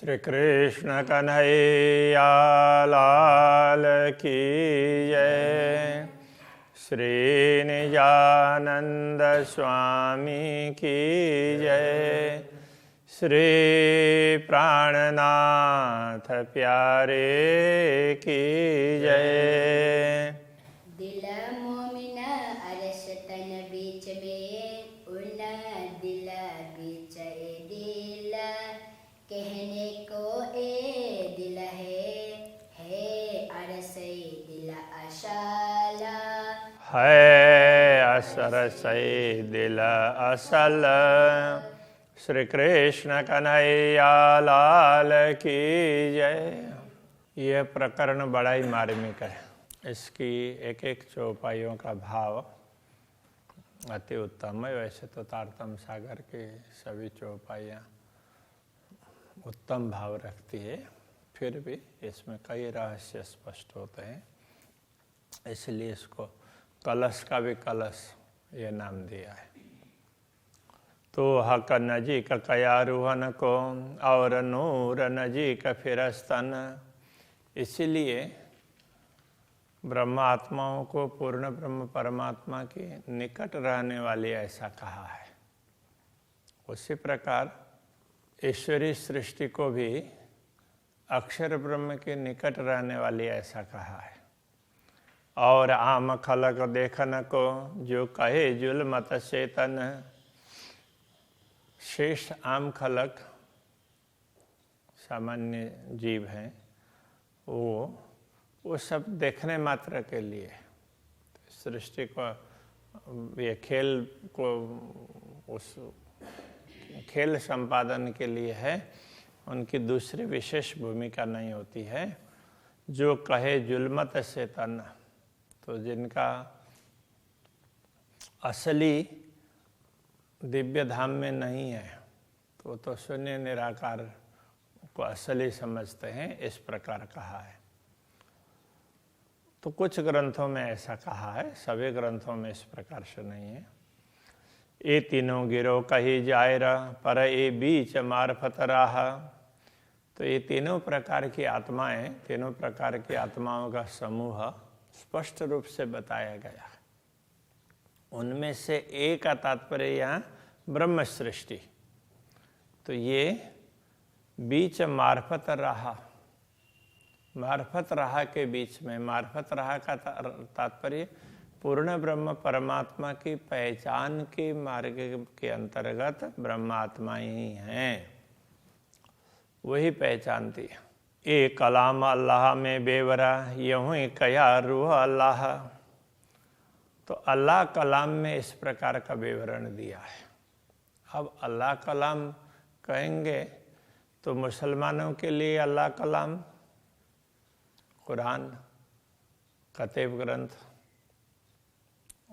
श्री कृष्ण कन्हैया लाल की जय। श्री निजानंद स्वामी की जय। श्री प्राणनाथ प्यारे की जय। दिल मोमिन अरस तन बीच में उन दिल बीच दिल कहने को ए दिल है अरस दिल अशाला है असर से दिल असल। श्री कृष्ण कन्हैया लाल की जय। यह प्रकरण बड़ा ही मार्मिक है। इसकी एक एक चौपाइयों का भाव अति उत्तम है। वैसे तो तारतम सागर की सभी चौपाइयाँ उत्तम भाव रखती है, फिर भी इसमें कई रहस्य स्पष्ट होते हैं, इसलिए इसको कलश का भी कलश ये नाम दिया है। तो हक नजीक कया रूहन को और नूर नजीक फिरस्तन। इसलिए ब्रह्मात्माओं को पूर्ण ब्रह्म परमात्मा के निकट रहने वाली ऐसा कहा है। उसी प्रकार ईश्वरीय सृष्टि को भी अक्षर ब्रह्म के निकट रहने वाली ऐसा कहा है। और आम खलक देखन को जो कहे जुल्मत चेतन। शेष आम खलक सामान्य जीव हैं, वो सब देखने मात्र के लिए सृष्टि को, ये खेल को, उस खेल संपादन के लिए है, उनकी दूसरी विशेष भूमिका नहीं होती है। जो कहे जुल्मत से तन, तो जिनका असली दिव्य धाम में नहीं है तो तो शून्य निराकार को असली समझते हैं, इस प्रकार कहा है। तो कुछ ग्रंथों में ऐसा कहा है, सभी ग्रंथों में इस प्रकार से नहीं है। ये तीनों गिरो कही जायरा पर ये बीच मार्फत रहा। तो ये तीनों प्रकार की आत्माएं, तीनों प्रकार की आत्माओं का समूह स्पष्ट रूप से बताया गया है। उनमें से एक का तात्पर्य यहाँ ब्रह्म सृष्टि। तो ये बीच मार्फत रहा, मार्फत रहा के बीच में, मार्फत रहा का तात्पर्य पूर्ण ब्रह्म परमात्मा की पहचान के मार्ग के अंतर्गत ब्रह्मात्मा ही हैं, वही पहचानती है। ए कलाम अल्लाह में बेवरा यूं ही कया रूह अल्लाह। तो अल्लाह कलाम में इस प्रकार का विवरण दिया है। अब अल्लाह कलाम कहेंगे तो मुसलमानों के लिए अल्लाह कलाम कुरान, कतेब ग्रंथ,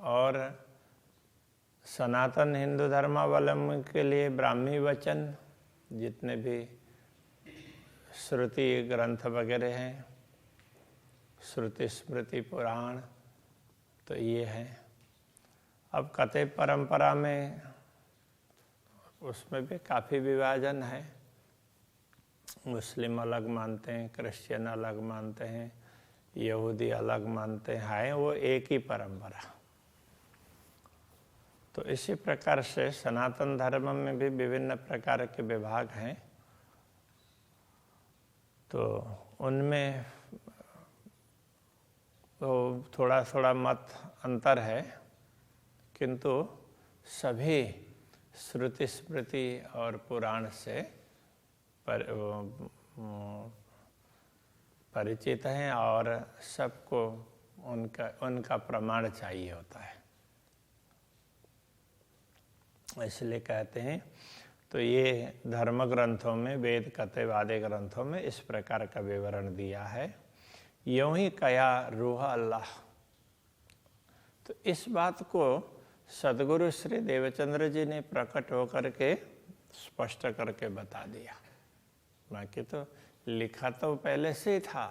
और सनातन हिंदू धर्मावलंबी के लिए ब्राह्मी वचन, जितने भी श्रुति ग्रंथ वगैरह हैं, श्रुति स्मृति पुराण, तो ये है। अब कतेब परंपरा में उसमें भी काफ़ी विभाजन है। मुस्लिम अलग मानते हैं, क्रिश्चियन अलग मानते हैं, यहूदी अलग मानते हैं, वो एक ही परंपरा। तो इसी प्रकार से सनातन धर्म में भी विभिन्न प्रकार के विभाग हैं। तो उनमें तो थोड़ा थोड़ा मत अंतर है, किंतु सभी श्रुति स्मृति और पुराण से परिचित हैं और सबको उनका प्रमाण चाहिए होता है। इसलिए कहते हैं, तो ये धर्म ग्रंथों में, वेद कतेब आदि ग्रंथों में इस प्रकार का विवरण दिया है। यूं ही कया रूह अल्लाह। तो इस बात को सदगुरु श्री देवचंद्र जी ने प्रकट होकर के स्पष्ट करके बता दिया। बाकी तो लिखा तो पहले से ही था,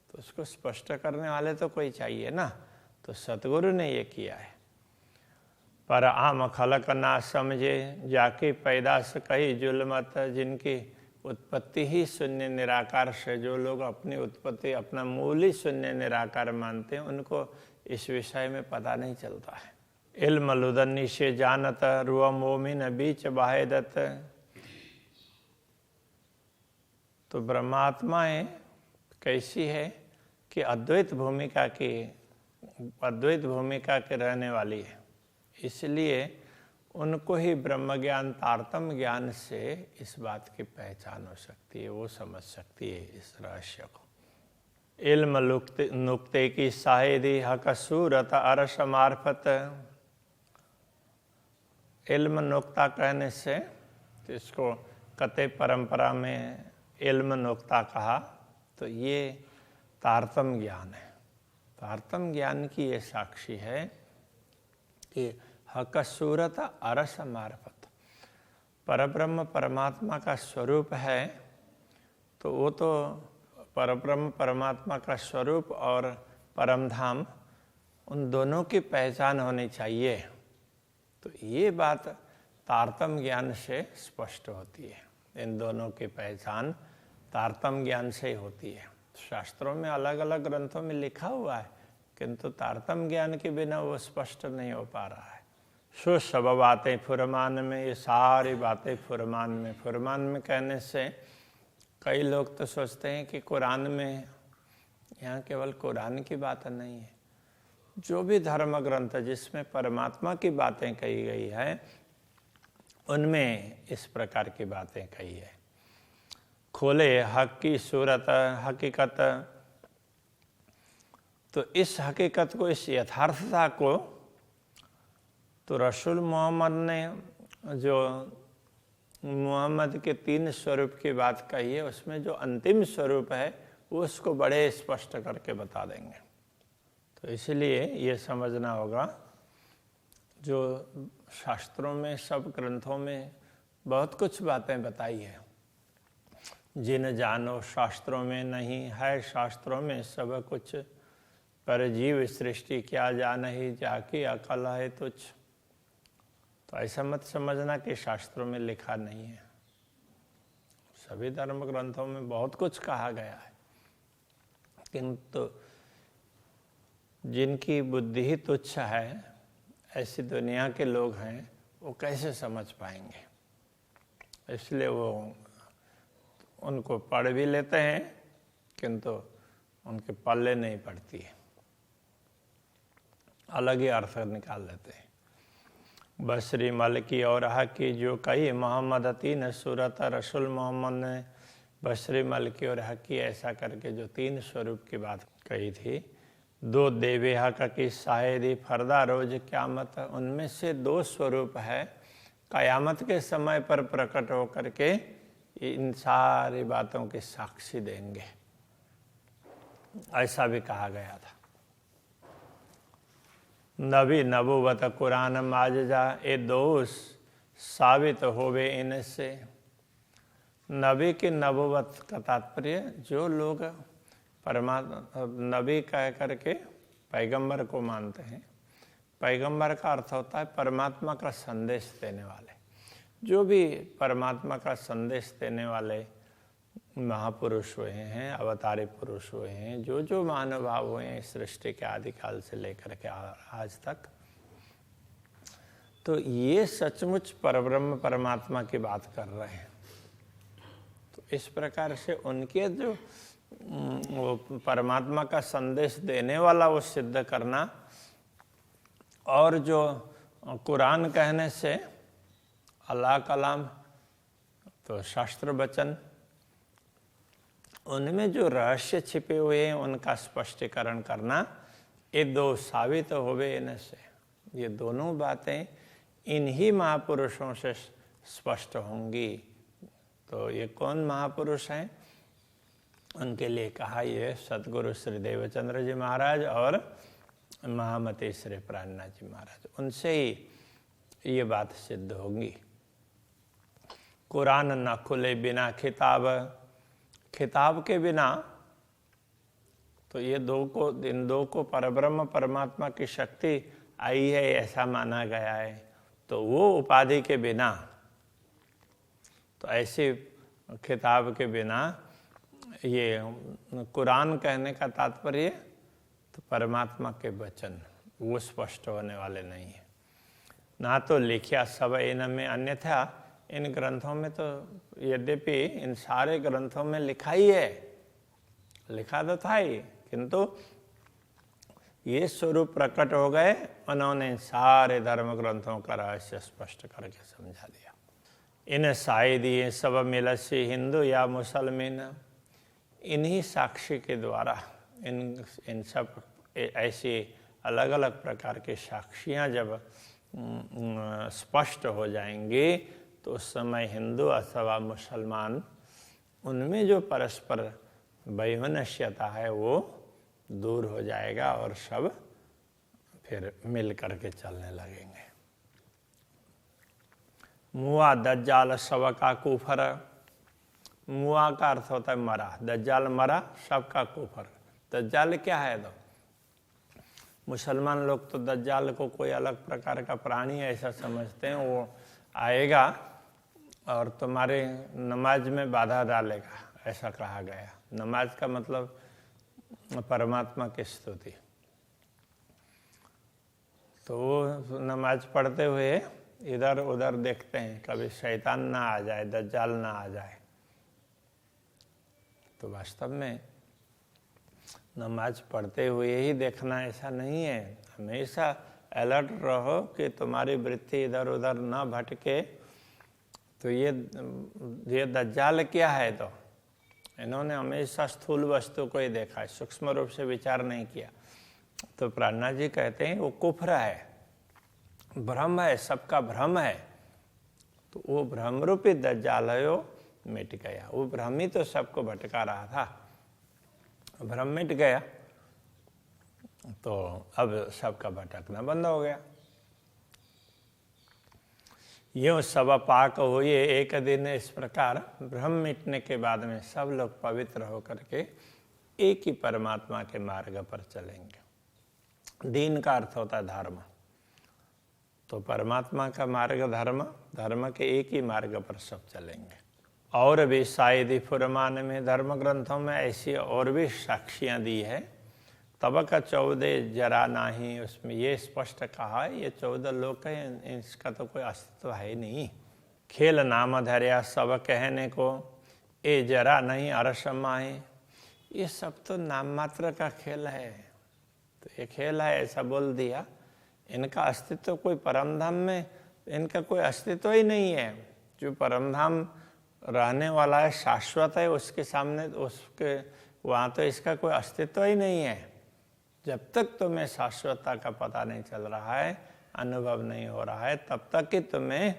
तो उसको स्पष्ट करने वाले तो कोई चाहिए ना, तो सतगुरु ने ये किया है। पर आम खलक ना समझे जाके पैदाश कही जुल्मत, जिनकी उत्पत्ति ही शून्य निराकार से जो लोग अपनी उत्पत्ति अपना मूल ही शून्य निराकार मानते हैं, उनको इस विषय में पता नहीं चलता है। इल्म लुदन्नी से जानत रुआ मोमिन बीच बाहेदत। तो ब्रह्मात्माएं कैसी है कि अद्वैत भूमिका के रहने वाली है, इसलिए उनको ही ब्रह्म ज्ञान तारतम्य ज्ञान से इस बात की पहचान हो सकती है, वो समझ सकती है इस रहस्य को। इल्म नुक्ते की शाहिदी हक सूरत अरस मार्फत। इल्म नुक्ता कहने से तो इसको कते परंपरा में इल्म नुक्ता कहा, तो ये तारतम्य ज्ञान है। तारतम्य ज्ञान की ये साक्षी है कि हक सूरत अरस मार्फत, परब्रह्म परमात्मा का स्वरूप है, तो वो तो परब्रह्म परमात्मा का स्वरूप और परमधाम उन दोनों की पहचान होनी चाहिए। तो ये बात तारतम्य ज्ञान से स्पष्ट होती है, इन दोनों की पहचान तारतम्य ज्ञान से ही होती है। शास्त्रों में अलग अलग ग्रंथों में लिखा हुआ है, किंतु तारतम्य ज्ञान के बिना वो स्पष्ट नहीं हो पा रहा है। सो सब बातें फुरमान में, ये सारी बातें फुरमान में कहने से कई लोग तो सोचते हैं कि कुरान में, यहाँ केवल कुरान की बात नहीं है, जो भी धर्म ग्रंथ जिसमें परमात्मा की बातें कही गई है उनमें इस प्रकार की बातें कही है। खोले हक की सूरत हकीकत, तो इस हकीकत को, इस यथार्थता को तो रसूल मोहम्मद ने जो मोहम्मद के 3 स्वरूप की बात कही है, उसमें जो अंतिम स्वरूप है वो उसको बड़े स्पष्ट करके बता देंगे। तो इसलिए ये समझना होगा, जो शास्त्रों में, सब ग्रंथों में बहुत कुछ बातें बताई है, जिन जानो शास्त्रों में नहीं है शास्त्रों में सब कुछ, पर जीव सृष्टि क्या जान ही जाकी अकल है तुझ। तो ऐसा मत समझना कि शास्त्रों में लिखा नहीं है, सभी धर्म ग्रंथों में बहुत कुछ कहा गया है, किंतु जिनकी बुद्धि ही तुच्छ है, ऐसी दुनिया के लोग हैं, वो कैसे समझ पाएंगे। इसलिए वो उनको पढ़ भी लेते हैं, किंतु उनके पल्ले नहीं पड़ती है, अलग ही अर्थ निकाल लेते हैं। बसरी मल की और हकी जो कही मोहम्मद 3 सूरत, रसूल मोहम्मद ने बसरी मल की और हकी ऐसा करके जो 3 स्वरूप की बात कही थी। 2 देवे हक की शायदी फरदा रोज क़यामत, उनमें से 2 स्वरूप है क़यामत के समय पर प्रकट होकर के इन सारी बातों की साक्षी देंगे, ऐसा भी कहा गया था। नबी नबूवत कुरान माजजा, ये 2 साबित होवे इनसे। नबी की नबूवत का तात्पर्य, जो लोग परमात्मा नबी कह करके पैगंबर को मानते हैं, पैगंबर का अर्थ होता है परमात्मा का संदेश देने वाले। जो भी परमात्मा का संदेश देने वाले महापुरुष हुए हैं, अवतारी पुरुष हुए हैं, जो महानुभाव हुए हैं सृष्टि के आदिकाल से लेकर के आज तक, तो ये सचमुच परब्रह्म परमात्मा की बात कर रहे हैं। तो इस प्रकार से उनके जो वो परमात्मा का संदेश देने वाला वो सिद्ध करना, और जो कुरान कहने से अल्लाह कलाम, तो शास्त्र वचन, उनमें जो रहस्य छिपे हुए हैं उनका स्पष्टीकरण करना, ये 2 साबित होवे इनसे। ये दोनों बातें इन्हीं महापुरुषों से स्पष्ट होंगी। तो ये कौन महापुरुष हैं, उनके लिए कहा ये सतगुरु श्री देवचंद्र जी महाराज और महामती श्री प्राणनाथ जी महाराज, उनसे ही ये बात सिद्ध होगी। कुरान न खुले बिना खिताब के बिना, तो ये इन 2 को परब्रह्म परमात्मा की शक्ति आई है ऐसा माना गया है। तो वो उपाधि के बिना, तो ऐसी खिताब के बिना ये कुरान कहने का तात्पर्य तो परमात्मा के वचन वो स्पष्ट होने वाले नहीं है। ना तो लिखा सब इनमें, अन्यथा इन ग्रंथों में तो यद्यपि इन सारे ग्रंथों में लिखा ही है, लिखा तो था ही, किंतु ये स्वरूप प्रकट हो गए, उन्होंने सारे धर्म ग्रंथों का रहस्य स्पष्ट करके समझा दिया। इन शायद ये सब मिलसी हिंदू या मुसलमान, इन्हीं साक्षी के द्वारा इन सब ऐसी अलग अलग प्रकार के साक्षियाँ जब स्पष्ट हो जाएंगी तो उस समय हिंदू अथवा मुसलमान उनमें जो परस्पर वैमनस्यता है वो दूर हो जाएगा और सब फिर मिल करके चलने लगेंगे। मुआ दज्जाल सब का कुफर, मुआ का अर्थ होता है मरा, दज्जाल मरा, सबका कुफर। दज्जाल क्या है? तो मुसलमान लोग तो दज्जाल को कोई अलग प्रकार का प्राणी ऐसा समझते हैं, वो आएगा और तुम्हारे नमाज में बाधा डालेगा, ऐसा कहा गया। नमाज का मतलब परमात्मा की स्तुति। तो वो नमाज पढ़ते हुए इधर उधर देखते हैं, कभी शैतान ना आ जाए, दज्जाल ना आ जाए। तो वास्तव में नमाज पढ़ते हुए ही देखना ऐसा नहीं है, हमेशा अलर्ट रहो कि तुम्हारी वृत्ति इधर उधर ना भटके। तो ये दज्जाल क्या है? तो इन्होंने हमेशा स्थूल वस्तु को ही देखा है, सूक्ष्म रूप से विचार नहीं किया। तो प्राणनाथ जी कहते हैं वो कुफ्र है, भ्रम है, सबका भ्रम है। तो वो भ्रम रूपी दज्जाल है, वो मिट गया। वो भ्रम ही तो सबको भटका रहा था, भ्रम मिट गया तो अब सबका भटकना बंद हो गया। यूँ सब पाक हुए एक दिन, इस प्रकार भ्रम मिटने के बाद में सब लोग पवित्र होकर के एक ही परमात्मा के मार्ग पर चलेंगे। दीन का अर्थ होता है धर्म, तो परमात्मा का मार्ग धर्म, धर्म के एक ही मार्ग पर सब चलेंगे। और भी शायद फुरमान में धर्म ग्रंथों में ऐसी और भी साक्षियाँ दी है। तब का 14 जरा नहीं, उसमें ये स्पष्ट कहा है ये 14 लोग हैं, इसका तो कोई अस्तित्व है नहीं। खेल नाम धर्या सब कहने को, ए जरा नहीं अरसमाए, ये सब तो नाम मात्र का खेल है। तो ये खेल है ऐसा बोल दिया, इनका अस्तित्व कोई परमधाम में, इनका कोई अस्तित्व ही नहीं है। जो परमधाम रहने वाला है, शाश्वत है, उसके सामने उसके वहाँ तो इसका कोई अस्तित्व ही नहीं है। जब तक तुम्हें शाश्वतता का पता नहीं चल रहा है, अनुभव नहीं हो रहा है, तब तक ही तुम्हें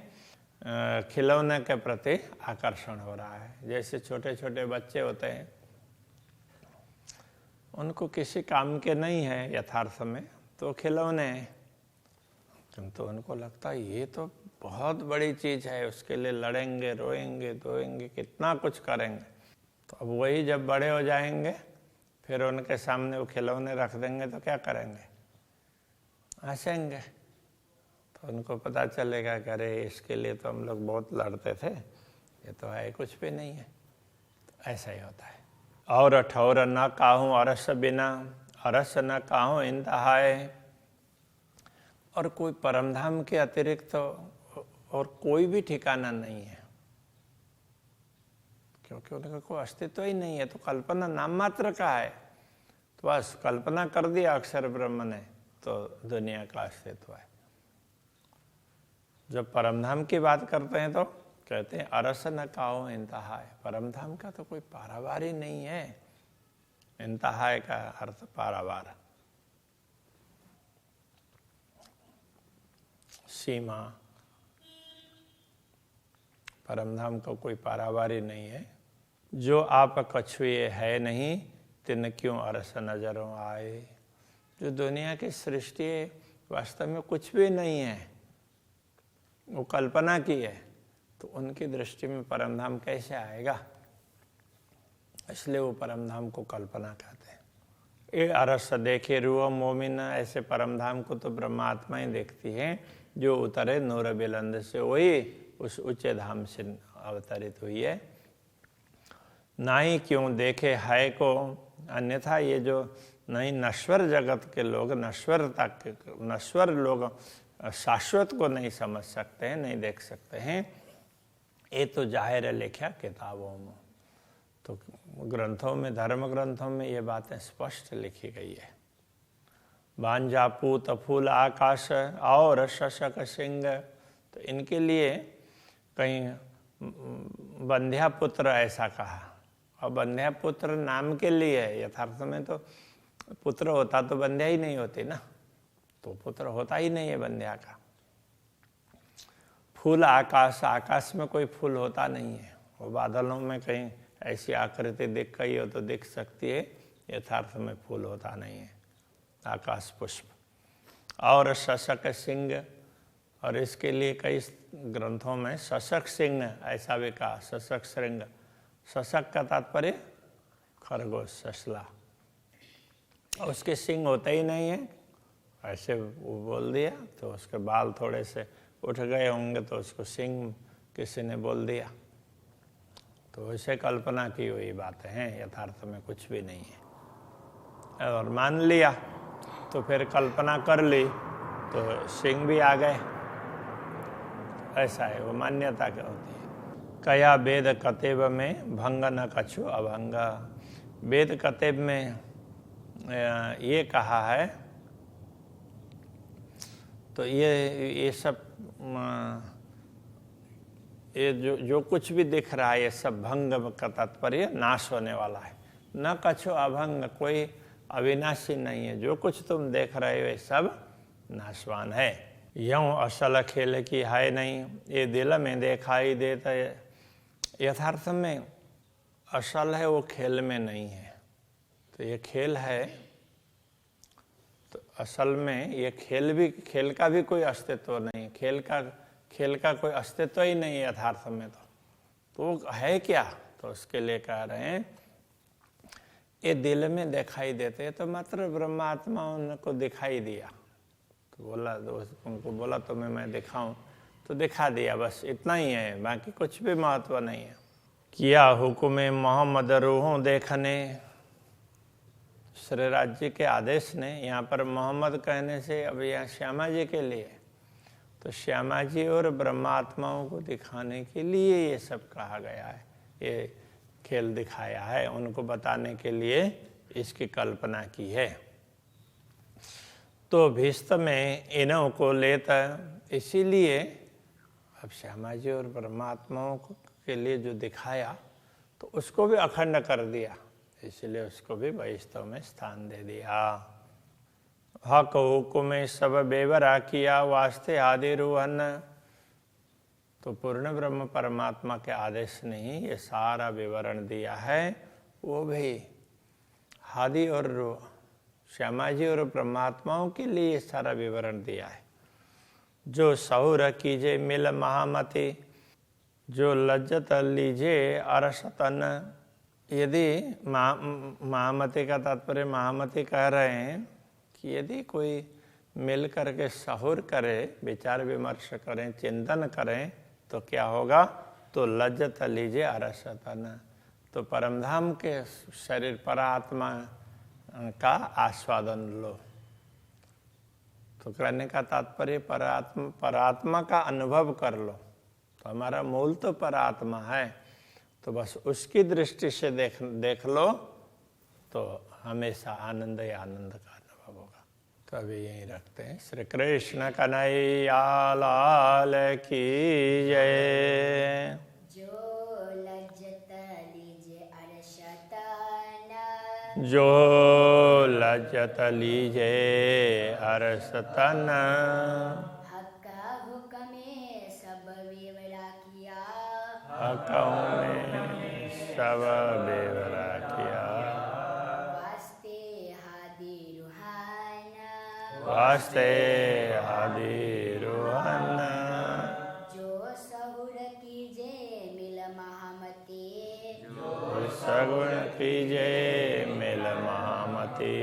खिलौने के प्रति आकर्षण हो रहा है। जैसे छोटे छोटे बच्चे होते हैं, उनको किसी काम के नहीं है यथार्थ में, तो खिलौने हैं, किंतु उनको लगता है ये तो बहुत बड़ी चीज़ है, उसके लिए लड़ेंगे, रोएंगे, धोएंगे, कितना कुछ करेंगे। तो अब वही जब बड़े हो जाएंगे, फिर उनके सामने वो खिलौने रख देंगे तो क्या करेंगे? हंसेंगे। तो उनको पता चलेगा कि अरे इसके लिए तो हम लोग बहुत लड़ते थे, ये तो है कुछ भी नहीं है। तो ऐसा ही होता है। और ठौर न काहूँ अरस बिना, अरस न काहूँ इंतहाए। और कोई परमधाम के अतिरिक्त और कोई भी ठिकाना नहीं है, क्योंकि उनका कोई अस्तित्व ही नहीं है। तो कल्पना नाम मात्र का है, तो बस कल्पना कर दिया अक्षर ब्रह्म ने, तो दुनिया का अस्तित्व है। जब परमधाम की बात करते हैं तो कहते हैं अरस न काहो इंतहा है। परमधाम का तो कोई पारावार ही नहीं है। इंतहा का अर्थ पारावार, सीमा। परमधाम का कोई पारावारी नहीं है। जो आप कछुए है नहीं, तिन क्यों अरस नजरों आए। जो दुनिया की सृष्टि वास्तव में कुछ भी नहीं है, वो कल्पना की है, तो उनकी दृष्टि में परमधाम कैसे आएगा? इसलिए वो परमधाम को कल्पना कहते हैं। ये अरस देखे रूह मोमिन, ऐसे परमधाम को तो ब्रह्मात्मा ही देखती है, जो उतरे नूर बुलंद से, वही उस ऊंचे धाम से अवतरित हुई है। नाई क्यों देखे है को, अन्यथा ये जो नहीं नश्वर जगत के लोग, नश्वर लोग शाश्वत को नहीं समझ सकते हैं, नहीं देख सकते हैं। ये तो जाहिर है लिखा किताबों में, तो ग्रंथों में, धर्म ग्रंथों में ये बातें स्पष्ट लिखी गई है। बांजा पूत फूल आकाश और शशक सिंह, तो इनके लिए कहीं बंध्या पुत्र ऐसा कहा, और बंध्या पुत्र नाम के लिए है, यथार्थ में तो पुत्र होता तो बंध्या ही नहीं होती ना, तो पुत्र होता ही नहीं है बंध्या का। फूल आकाश, आकाश में कोई फूल होता नहीं है, वो बादलों में कहीं ऐसी आकृति दिख गई हो तो दिख सकती है, यथार्थ में फूल होता नहीं है आकाश पुष्प। और शशक सिंह, और इसके लिए कई ग्रंथों में शशक सिंह ऐसा भी कहा, शशक श्रृंग। शशक का तात्पर्य खरगोश, ससला, उसके सिंह होते ही नहीं है, ऐसे वो बोल दिया तो उसके बाल थोड़े से उठ गए होंगे तो उसको सिंह किसी ने बोल दिया, तो ऐसे कल्पना की हुई बातें हैं, यथार्थ में कुछ भी नहीं है। और मान लिया तो फिर कल्पना कर ली तो सिंह भी आ गए, ऐसा है, वो मान्यता क्या होती है। कया वेद कतेब में भंग न कछु अभंग, वेद कतेब में ये कहा है, तो ये सब ये जो कुछ भी दिख रहा है ये सब भंग का तात्पर्य नाश होने वाला है। न कछु अभंग, कोई अविनाशी नहीं है, जो कुछ तुम देख रहे हो ये सब नाशवान है। यूं असल खेल की है नहीं, ये दिल में दिखाई देता है। यथार्थ में असल है, वो खेल में नहीं है, तो ये खेल है, तो असल में ये खेल का भी कोई अस्तित्व नहीं, खेल का कोई अस्तित्व ही नहीं है यथार्थ में, तो है क्या, तो उसके लिए कह रहे हैं ये दिल में दिखाई देते हैं, तो मात्र ब्रह्मात्मा उनको दिखाई दिया, तो बोला उनको बोला तुम्हें मैं दिखाऊं, तो दिखा दिया, बस इतना ही है, बाकी कुछ भी महत्व नहीं है। किया हुक्म मोहम्मद रूहों देखने, श्री राज जी के आदेश ने, यहाँ पर मोहम्मद कहने से अब यहाँ श्यामा जी के लिए, तो श्यामा जी और ब्रह्मात्माओं को दिखाने के लिए ये सब कहा गया है, ये खेल दिखाया है, उनको बताने के लिए इसकी कल्पना की है। तो भीस्त में इन्हों को लेता, इसीलिए अब श्यामा जी और परमात्माओं के लिए जो दिखाया तो उसको भी अखंड कर दिया, इसलिए उसको भी वैष्णव में स्थान दे दिया। हक हुक्म सब बेवरा किया वास्ते आदि रूहन, तो पूर्ण ब्रह्म परमात्मा के आदेश ने ही ये सारा विवरण दिया है, वो भी हादि और रूह श्यामा जी और परमात्माओं के लिए ये सारा विवरण दिया है। जो सहुर कीजे मिल महामति, जो लज्जत लीजे अरसतन, यदि महामति का तात्पर्य महामति कह रहे हैं कि यदि कोई मिल करके सहुर करे, विचार विमर्श करें, चिंतन करें, तो क्या होगा, तो लज्जत लीजे अरसतन, तो परमधाम के शरीर परात्मा का आस्वादन लो। तो कहने का तात्पर्य परात्मा का अनुभव कर लो, तो हमारा मूल तो परात्मा है, तो बस उसकी दृष्टि से देख लो, तो हमेशा आनंद ही आनंद का अनुभव होगा। तो अभी यहीं रखते हैं। श्री कृष्ण कन्हैया लाल की जय। जो लज्जत लीजे अरसतन, हक्का हुक्मे सब बेवरा किया, हक्का में सब बेवरा किया, वास्ते हादि रूहाना, वास्ते हादि रूहाना, जो सहुर कीजे मिल महामती, जो सगुण कीजे मिल महामती,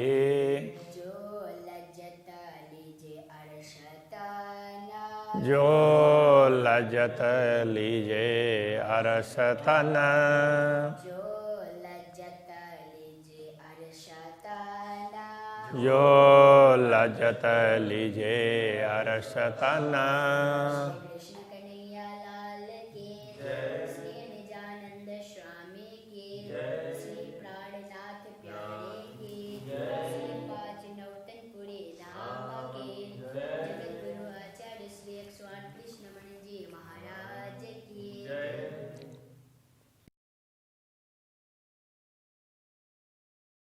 जो लज्जत लीजे अरसतना, जो लज्जत लीजे अरसतन, जो जो लज्जत लीजे अरस तन। कृष्ण